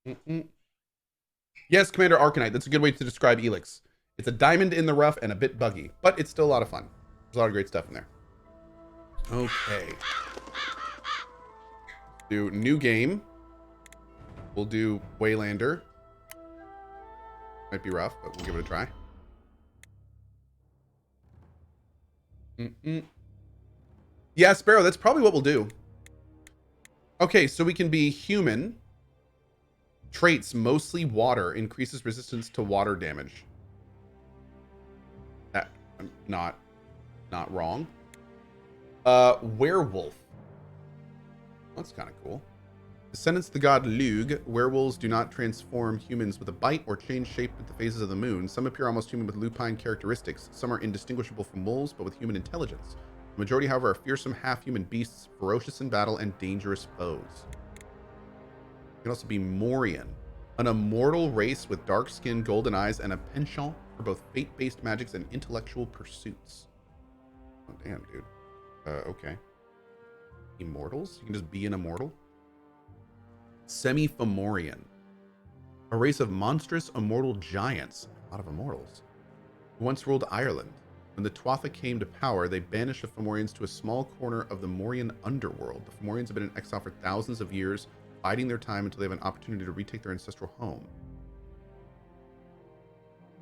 Mm-mm. Yes, Commander Arcanite. That's a good way to describe Elix. It's a diamond in the rough and a bit buggy, but it's still a lot of fun. There's a lot of great stuff in there. Okay. Do new game. We'll do Waylander. Might be rough, but we'll give it a try. Mm-mm. Yeah, Sparrow, that's probably what we'll do. Okay, so we can be human. Traits, mostly water, increases resistance to water damage. That, I'm not wrong. Werewolf. That's kind of cool. Descendants of the god Lug, werewolves do not transform humans with a bite or change shape with the phases of the moon. Some appear almost human with lupine characteristics. Some are indistinguishable from wolves, but with human intelligence. The majority, however, are fearsome half-human beasts, ferocious in battle, and dangerous foes. You can also be Morian, an immortal race with dark skin, golden eyes, and a penchant for both fate-based magics and intellectual pursuits. Oh, damn, dude. Okay. Immortals? You can just be an immortal? Semi-Fomorian, a race of monstrous immortal giants, a lot of immortals, who once ruled Ireland. When the Tuatha came to power, they banished the Fomorians to a small corner of the Morian underworld. The Fomorians have been in exile for thousands of years, biding their time until they have an opportunity to retake their ancestral home.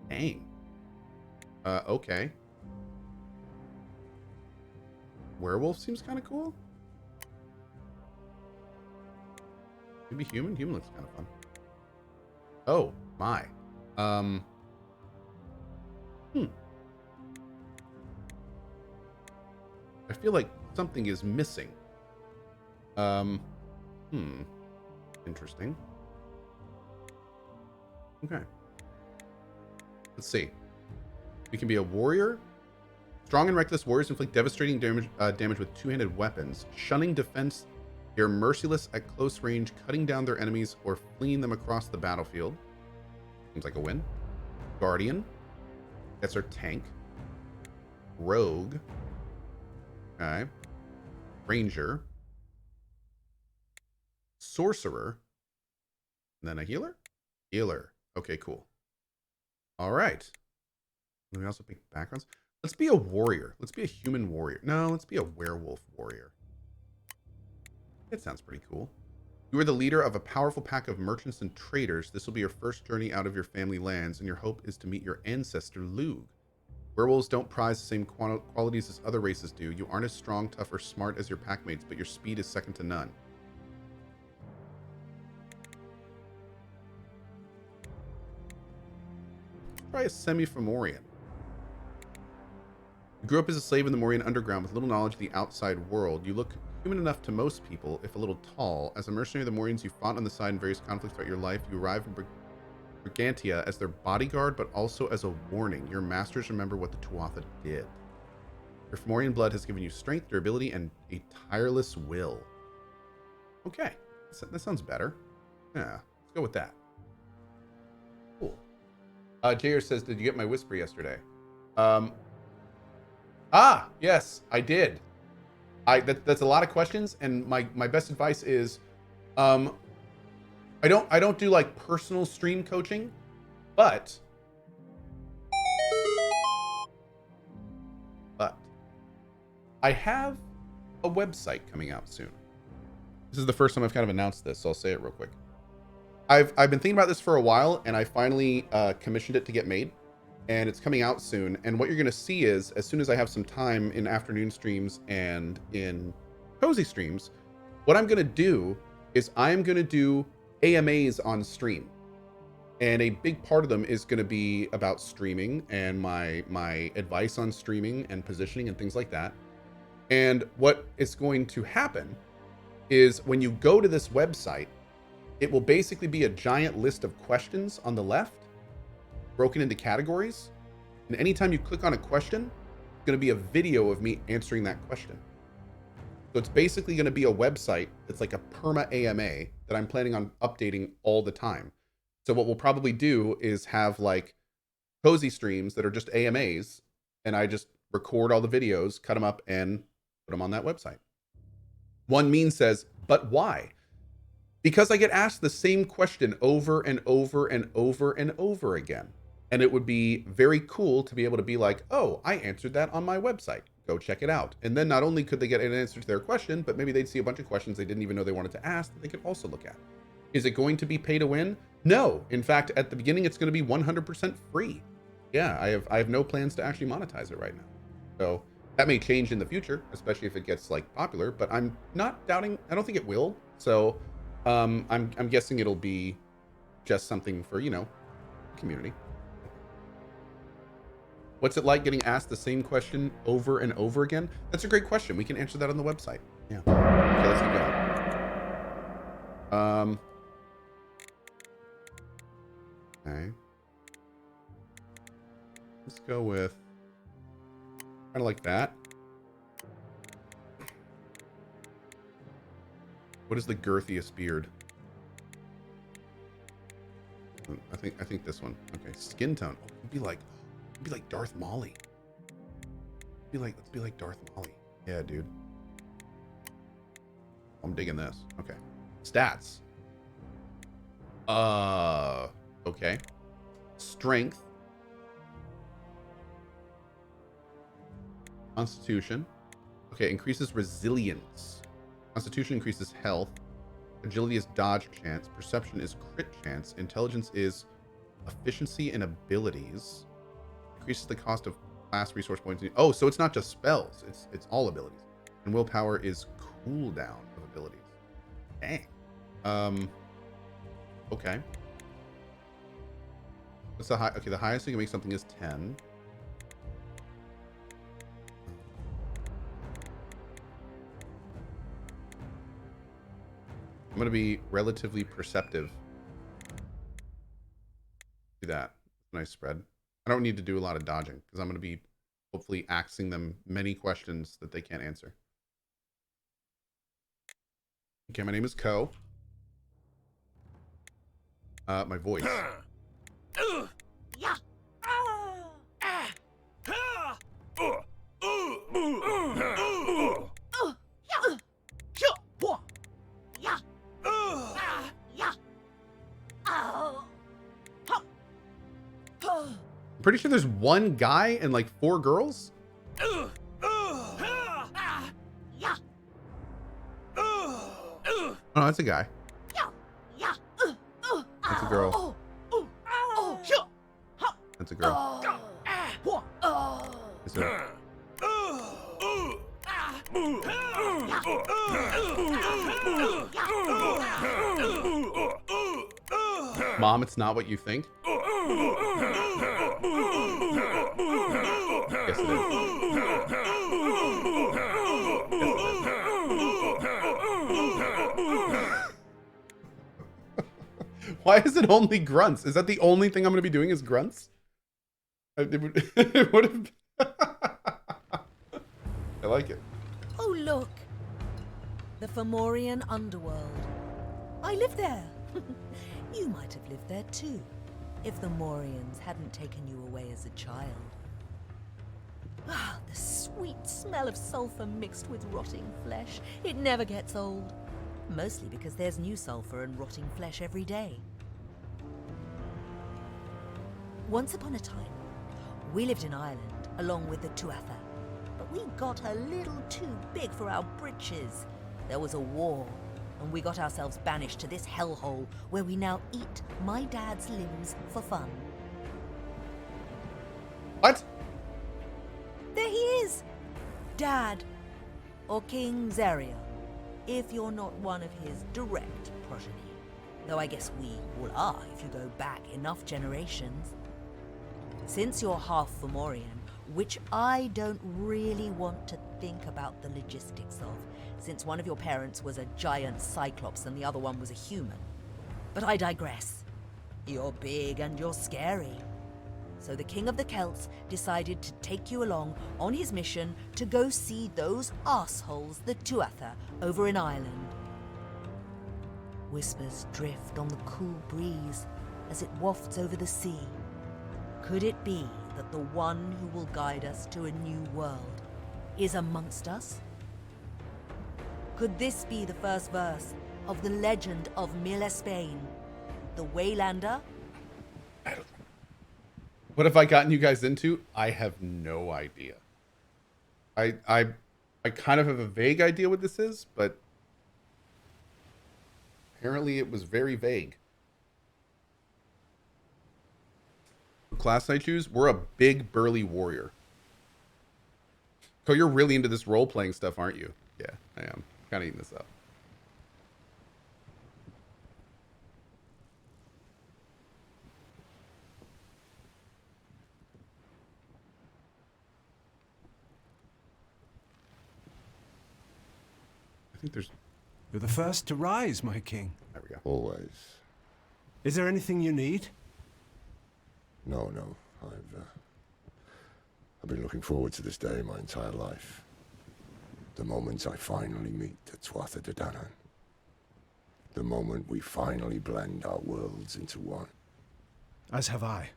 Dang. Okay. Werewolf seems kind of cool. Maybe human? Human looks kind of fun. Oh, my. I feel like something is missing. Um, Interesting. Okay. Let's see. We can be a warrior. Strong and reckless warriors inflict devastating damage with two-handed weapons. Shunning defense, they're merciless at close range, cutting down their enemies or fleeing them across the battlefield. Seems like a win. Guardian. That's our tank. Rogue. Okay. Ranger. Sorcerer. And then a healer? Healer. Okay, cool. All right. Let me also pick backgrounds. Let's be a warrior. Let's be a human warrior. No, let's be a werewolf warrior. That sounds pretty cool. You are the leader of a powerful pack of merchants and traders. This will be your first journey out of your family lands, and your hope is to meet your ancestor, Lug. Werewolves don't prize the same qualities as other races do. You aren't as strong, tough, or smart as your packmates, but your speed is second to none. Let's try a semi-Fomorian. You grew up as a slave in the Morian underground with little knowledge of the outside world. You look human enough to most people, if a little tall. As a mercenary of the Morians, you fought on the side in various conflicts throughout your life. You arrived in Brigantia as their bodyguard, but also as a warning. Your masters remember what the Tuatha did. Your Fomorian blood has given you strength, durability, and a tireless will. Okay, that sounds better. Yeah, let's go with that. Cool. Jair says, did you get my whisper yesterday? Yes, I did. That's a lot of questions, and my best advice is, I don't do like personal stream coaching, but I have a website coming out soon. This is the first time I've kind of announced this, so I'll say it real quick. I've been thinking about this for a while, and I finally commissioned it to get made, and it's coming out soon. And what you're going to see is, as soon as I have some time in afternoon streams and in cozy streams, what I'm going to do is I'm going to do AMAs on stream. And a big part of them is going to be about streaming and my advice on streaming and positioning and things like that. And what is going to happen is when you go to this website, it will basically be a giant list of questions on the left, broken into categories. And anytime you click on a question, it's going to be a video of me answering that question. So it's basically going to be a website that's like a perma AMA that I'm planning on updating all the time. So what we'll probably do is have like cozy streams that are just AMAs, and I just record all the videos, cut them up, and put them on that website. One meme says, but why? Because I get asked the same question over and over and over and over again. And it would be very cool to be able to be like, oh, I answered that on my website. Go check it out. And then not only could they get an answer to their question, but maybe they'd see a bunch of questions they didn't even know they wanted to ask that they could also look at. Is it going to be pay to win? No. In fact, at the beginning, it's going to be 100% free. Yeah, I have no plans to actually monetize it right now. So that may change in the future, especially if it gets like popular, but I'm not doubting, I don't think it will. So I'm guessing it'll be just something for, you know, the community. What's it like getting asked the same question over and over again? That's a great question. We can answer that on the website. Yeah. Okay, let's keep going. Okay. Let's go with kind of like that. What is the girthiest beard? I think this one. Okay, skin tone. Oh, it'd be like Darth Molly. Let's be like Darth Molly. Yeah, dude. I'm digging this. Okay. Stats. Okay. Strength. Constitution. Okay, increases resilience. Constitution increases health. Agility is dodge chance. Perception is crit chance. Intelligence is efficiency and abilities. Increases the cost of class resource points. Oh, so it's not just spells. It's all abilities. And willpower is cooldown of abilities. Dang. Okay. What's the high? Okay, the highest you can make something is 10. I'm going to be relatively perceptive. Do that. Nice spread. I don't need to do a lot of dodging because I'm going to be hopefully asking them many questions that they can't answer. Okay, my name is Ko. My voice. I'm pretty sure there's one guy and like 4 girls. Oh, that's a guy. That's a girl. That's a girl. That's a... Mom, it's not what you think. Yes, it is. Why is it only grunts? Is that the only thing I'm going to be doing is grunts? It would have... I like it. Oh, look. The Fomorian underworld. I live there. You might have lived there too, if the Morians hadn't taken you away as a child. Ah, the sweet smell of sulfur mixed with rotting flesh. It never gets old. Mostly because there's new sulfur and rotting flesh every day. Once upon a time, we lived in Ireland along with the Tuatha. But we got a little too big for our britches. There was a war, and we got ourselves banished to this hellhole where we now eat my dad's limbs for fun. What? There he is! Dad, or King Zerial, if you're not one of his direct progeny. Though I guess we all are if you go back enough generations. Since you're half Fomorian, which I don't really want to think about the logistics of, since one of your parents was a giant cyclops and the other one was a human. But I digress. You're big and you're scary. So the King of the Celts decided to take you along on his mission to go see those assholes, the Tuatha, over in Ireland. Whispers drift on the cool breeze as it wafts over the sea. Could it be that the one who will guide us to a new world is amongst us? Could this be the first verse of the legend of Spain, the Waylander? What have I gotten you guys into? I have no idea. I kind of have a vague idea what this is, but apparently it was very vague. What class I choose? We're a big burly warrior. So you're really into this role-playing stuff, aren't you? Yeah, I am. Kind of eating this up. I think there's... You're the first to rise, my king. There we go. Always. Is there anything you need? No. I've been looking forward to this day my entire life. The moment I finally meet the Tuatha De Danann. The moment we finally blend our worlds into one. As have I.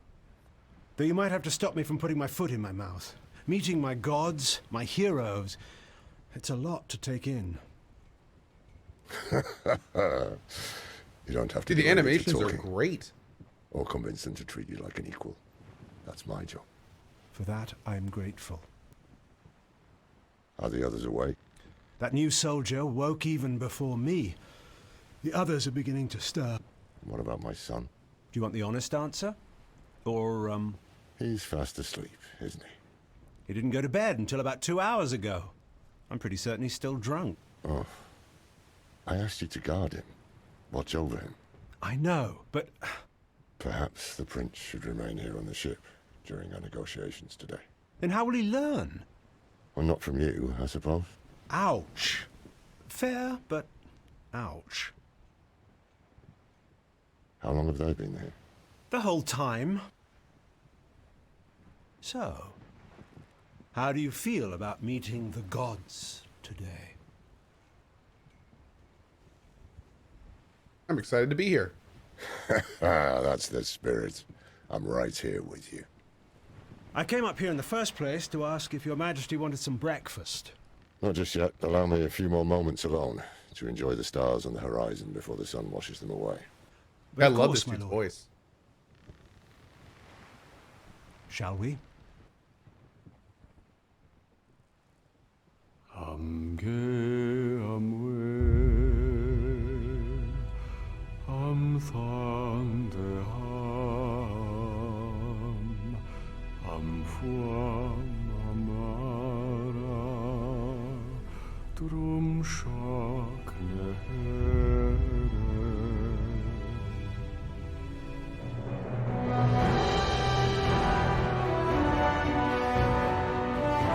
Though you might have to stop me from putting my foot in my mouth. Meeting my gods, my heroes. It's a lot to take in. You don't have to Dude, the do any of animations are talking great. or convince them to treat you like an equal. That's my job. For that, I'm grateful. Are the others awake? That new soldier woke even before me. The others are beginning to stir. What about my son? Do you want the honest answer? Or, He's fast asleep, isn't he? he didn't go to bed until about 2 hours ago. I'm pretty certain he's still drunk. Oh. I asked you to guard him. Watch over him. I know, but Perhaps the prince should remain here on the ship during our negotiations today. then how will he learn? Well, not from you, I suppose. Ouch. Fair, but ouch. How long have they been here? The whole time. So, how do you feel about meeting the gods today? I'm excited to be here. That's the spirit. I'm right here with you. I came up here in the first place to ask if your majesty wanted some breakfast. Not just yet. Allow me a few more moments alone to enjoy the stars on the horizon before the sun washes them away. But I of love course, this my dude's lord. voice. Shall we?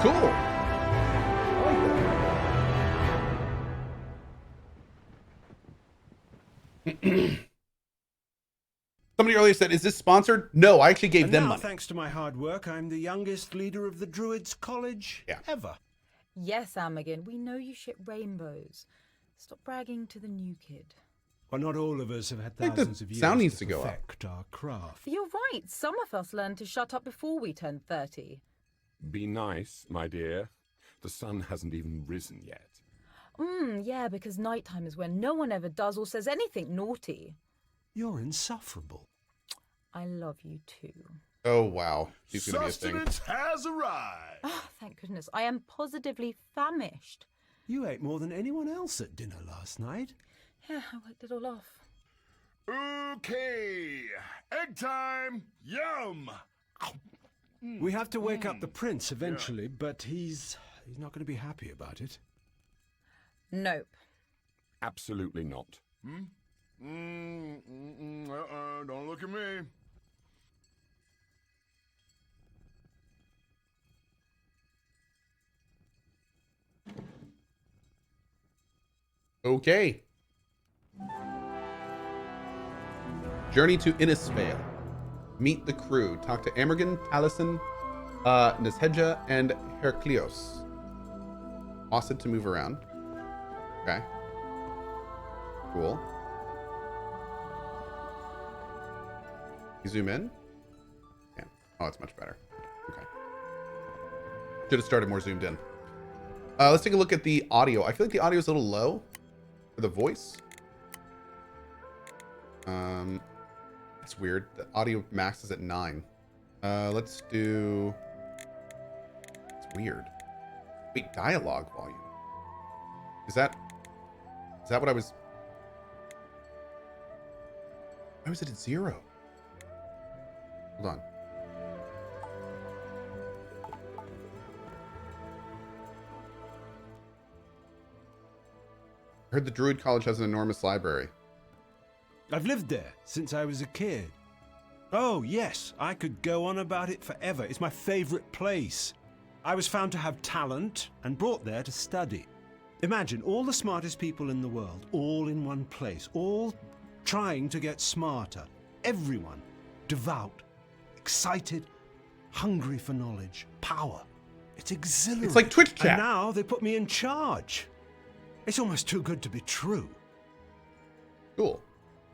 Cool. I like that. Somebody earlier said, "Is this sponsored?" No, I actually gave And them now, money. thanks to my hard work, I'm the youngest leader of the Druids College ever. Yes, Amagan, we know you ship rainbows. Stop bragging to the new kid. Well, not all of us have had think the thousands of years sound needs to go up. perfect our craft. You're right. Some of us learned to shut up before we turned 30. Be nice, my dear. The sun hasn't even risen yet. Yeah, because nighttime is when no one ever does or says anything naughty. You're insufferable. I love you too. Oh wow, he's gonna be a thing. Sustenance has arrived. Oh, thank goodness. I am positively famished. You ate more than anyone else at dinner last night. Yeah, I worked it all off. Okay, egg time. Yum. We have to wake up the prince eventually, but he's not going to be happy about it. Nope. Absolutely not. Don't look at me. Okay. Journey to Innisfail. Meet the crew. Talk to Amergan, Taliesin, Nishedja, and Heraclios. Ossid to move around. Okay. Cool. You zoom in? Yeah. Oh, it's much better. Okay. Should have started more zoomed in. Let's take a look at the audio. I feel like the audio is a little low for the voice. That's weird. The audio max is at 9. Let's do... It's weird. Wait, dialogue volume. Is that what I was... Why was it at 0? Hold on. I heard the Druid College has an enormous library. I've lived there since I was a kid. Oh, yes, I could go on about it forever. It's my favorite place. I was found to have talent and brought there to study. Imagine all the smartest people in the world, all in one place, all trying to get smarter. Everyone devout, excited, hungry for knowledge, power. It's exhilarating. It's like Twitch chat. And now they put me in charge. It's almost too good to be true. Cool.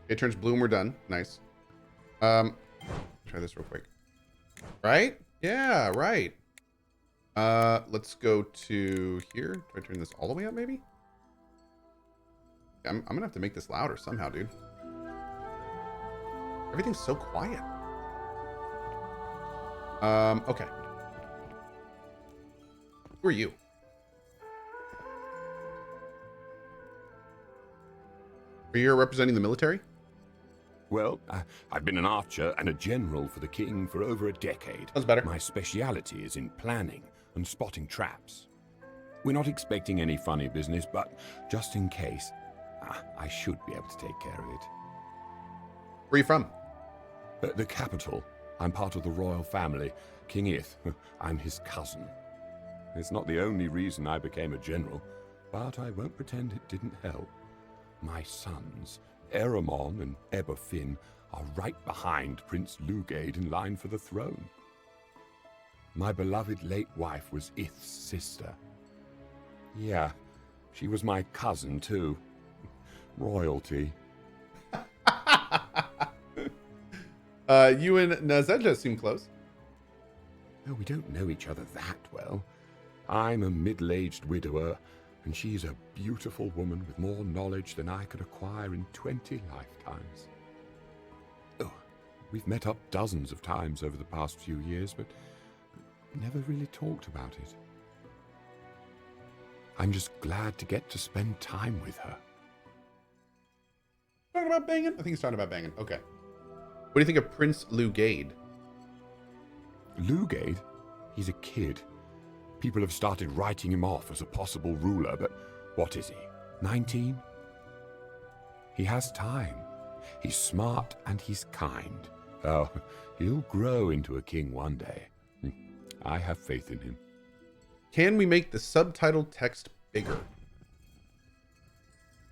It turns blue and we're done. Nice. Try this real quick. Right? Yeah, right. Let's go to here. Do I turn this all the way up, maybe? I'm gonna have to make this louder somehow, dude. Everything's so quiet. Okay. Who are you? Are you here representing the military? Well, I've been an archer and a general for the king for over a decade. Sounds better. My speciality is in planning and spotting traps. We're not expecting any funny business, but just in case, I should be able to take care of it. Where are you from? The capital. I'm part of the royal family. King Ith. I'm his cousin. It's not the only reason I became a general, but I won't pretend it didn't help. My sons, Eramon and Eberfin, are right behind Prince Lugade in line for the throne. My beloved late wife was Ith's sister. Yeah, she was my cousin too. Royalty. You and Nazeja seem close. Oh, we don't know each other that well. I'm a middle-aged widower, and she's a beautiful woman with more knowledge than I could acquire in 20 lifetimes. Oh, we've met up dozens of times over the past few years, but never really talked about it. I'm just glad to get to spend time with her. Talking about banging? I think he's talking about banging. Okay. What do you think of Prince Lugade? Lugade? He's a kid. People have started writing him off as a possible ruler, but what is he, 19? He has time. He's smart and he's kind. Oh, he'll grow into a king one day. I have faith in him. Can we make the subtitle text bigger?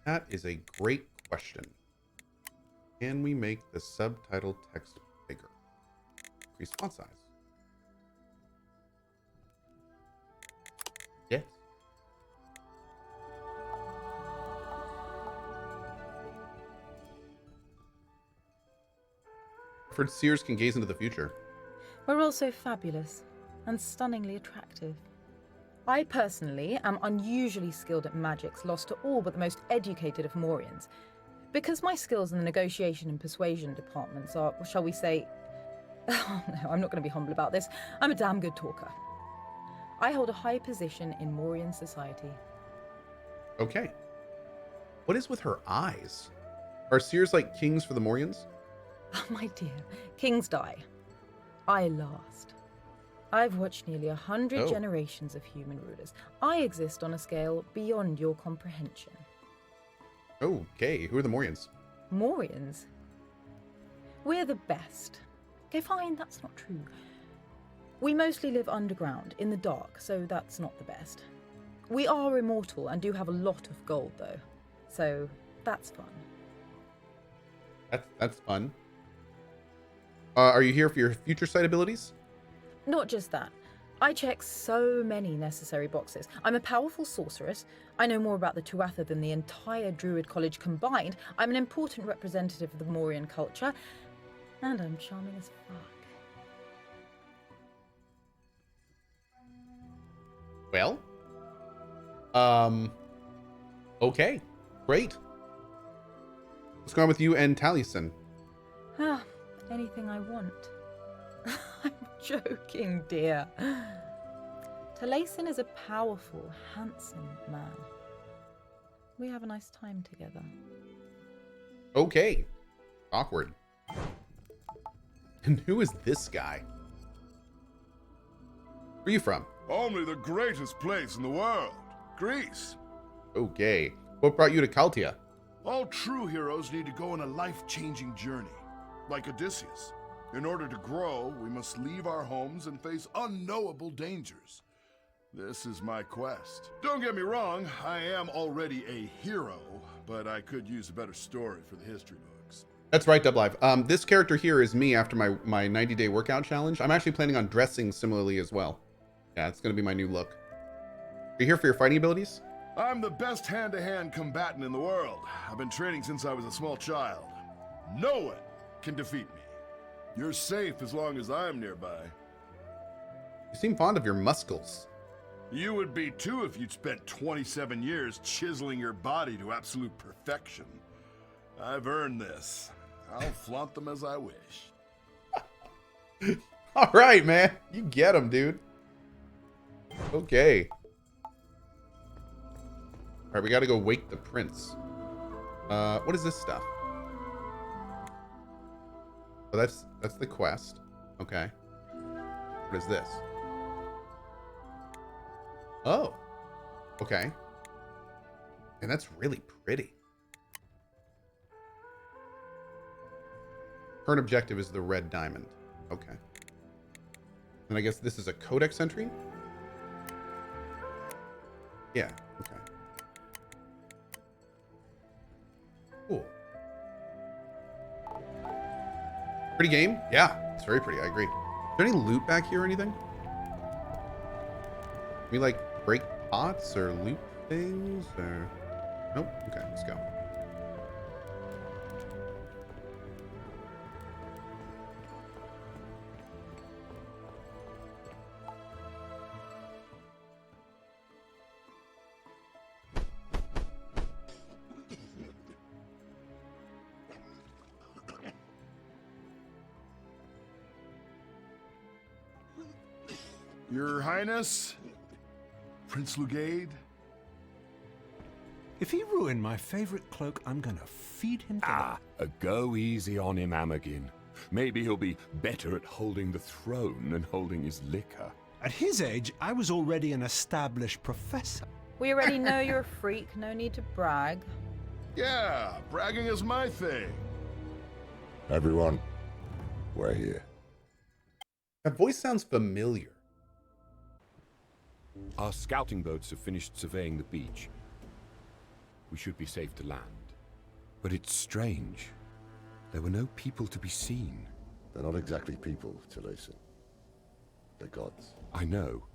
That is a great question. Can we make the subtitle text bigger? Increase font size. Yes. Fred Sears can gaze into the future. We're also fabulous and stunningly attractive. I personally am unusually skilled at magics lost to all but the most educated of Morians. Because my skills in the negotiation and persuasion departments are, shall we say... Oh no, I'm not going to be humble about this. I'm a damn good talker. I hold a high position in Morian society. Okay. What is with her eyes? Are Sears like kings for the Morians? Oh, my dear, kings die. I last. I've watched nearly 100 generations of human rulers. I exist on a scale beyond your comprehension. Okay, who are the Morians? Morians? We're the best. Okay, fine, that's not true. We mostly live underground, in the dark, so that's not the best. We are immortal and do have a lot of gold, though. So, that's fun. That's fun. Are you here for your future sight abilities? Not just that. I check so many necessary boxes. I'm a powerful sorceress. I know more about the Tuatha than the entire Druid College combined. I'm an important representative of the Morian culture. And I'm charming as fuck. Well, okay, great. What's going on with you and Taliesin? Ah, anything I want. I'm joking, dear. Taliesin is a powerful, handsome man. We have a nice time together. Okay. Awkward. And who is this guy? Where are you from? Only the greatest place in the world, Greece. Okay. What brought you to Kaltia? All true heroes need to go on a life-changing journey, like Odysseus. In order to grow, we must leave our homes and face unknowable dangers. This is my quest. Don't get me wrong, I am already a hero, but I could use a better story for the history books. That's right, Dub Live. This character here is me after my 90-day workout challenge. I'm actually planning on dressing similarly as well. Yeah, it's going to be my new look. Are you here for your fighting abilities? I'm the best hand-to-hand combatant in the world. I've been training since I was a small child. No one can defeat me. You're safe as long as I'm nearby. You seem fond of your muscles. You would be too if you'd spent 27 years chiseling your body to absolute perfection. I've earned this. I'll flaunt them as I wish. All right, man. You get them, dude. Okay. All right, we got to go wake the prince. What is this stuff? Oh, that's the quest. Okay. What is this? Oh. Okay. And that's really pretty. Current objective is the red diamond. Okay. And I guess this is a codex entry? Yeah, okay. Cool. Pretty game? Yeah, it's very pretty. I agree. Is there any loot back here or anything? Can we like break pots or loot things or? Nope. Okay, let's go. Your Highness, Prince Lugade. If he ruined my favorite cloak, I'm gonna feed him to Go easy on him, Amagin. Maybe he'll be better at holding the throne than holding his liquor. At his age, I was already an established professor. We already know you're a freak, no need to brag. Yeah, bragging is my thing. Everyone, we're here. That voice sounds familiar. Our scouting boats have finished surveying the beach. We should be safe to land. But it's strange. There were no people to be seen. They're not exactly people, Taliesin. They're gods. I know.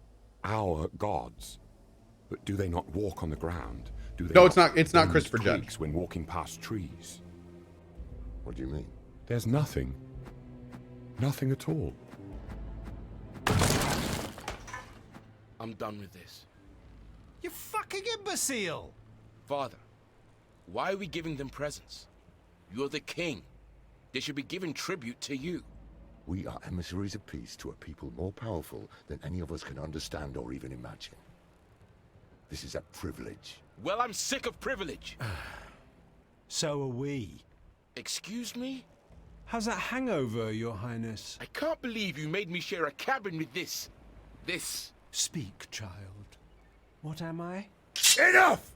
Our gods. But do they not walk on the ground? Do they No, not it's not bend Christopher Judge. twigs when walking past trees? What do you mean? There's nothing. Nothing at all. I'm done with this. You fucking imbecile! Father, why are we giving them presents? You're the king. They should be giving tribute to you. We are emissaries of peace to a people more powerful than any of us can understand or even imagine. This is a privilege. Well, I'm sick of privilege. So are we. Excuse me? How's that hangover, Your Highness? I can't believe you made me share a cabin with this. Speak, child. What am I? Enough!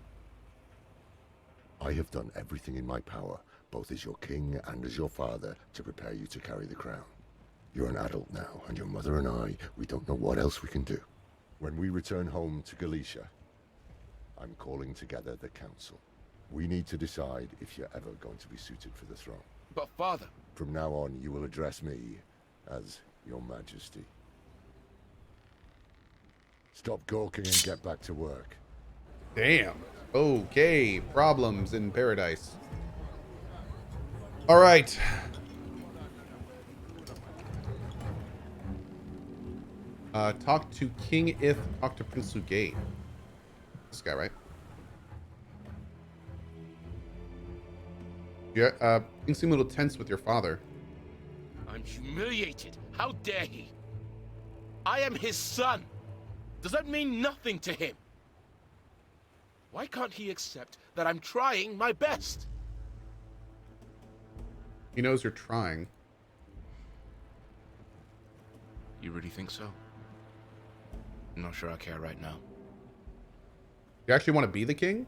I have done everything in my power, both as your king and as your father, to prepare you to carry the crown. You're an adult now, and your mother and I, we don't know what else we can do. When we return home to Galicia, I'm calling together the council. We need to decide if you're ever going to be suited for the throne. But father... From now on, you will address me as Your Majesty. Stop gawking and get back to work. Damn. Okay. Problems in paradise. All right. Talk to King Ith. Talk to Prince Lugade. This guy, right? Yeah, you seem a little tense with your father. I'm humiliated. How dare he? I am his son. Does that mean nothing to him? Why can't he accept that I'm trying my best? He knows you're trying. You really think so? I'm not sure I care right now. You actually want to be the king?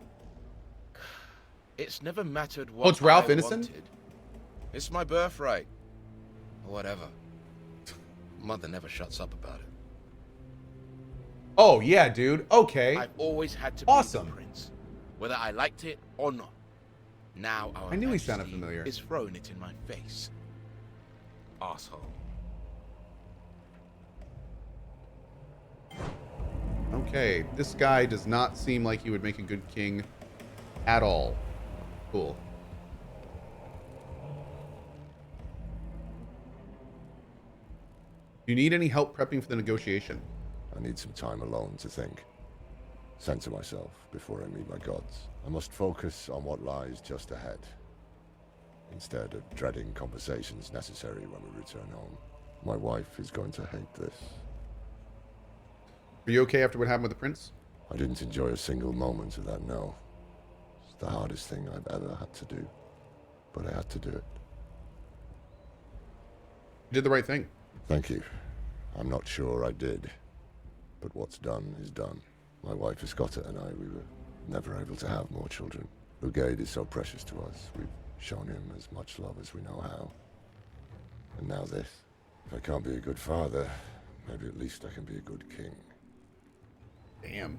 It's never mattered what it's Ralph I Ineson? wanted. It's my birthright. Or whatever. Mother never shuts up about it. Oh, yeah, dude. Okay. I've always had to be Awesome. the prince, whether I liked it or not. Now our I knew he sounded Majesty familiar. is throwing it in my face. Asshole. Okay, this guy does not seem like he would make a good king at all. Cool. Do you need any help prepping for the negotiation? I need some time alone to think. Center myself before I meet my gods. I must focus on what lies just ahead, instead of dreading conversations necessary when we return home. My wife is going to hate this. Are you okay after what happened with the prince? I didn't enjoy a single moment of that, no. It's the hardest thing I've ever had to do, but I had to do it. You did the right thing. Thank you. I'm not sure I did, but what's done is done. My wife Escotta and I, we were never able to have more children. Lugade is so precious to us. We've shown him as much love as we know how. And now this. If I can't be a good father, maybe at least I can be a good king. Damn.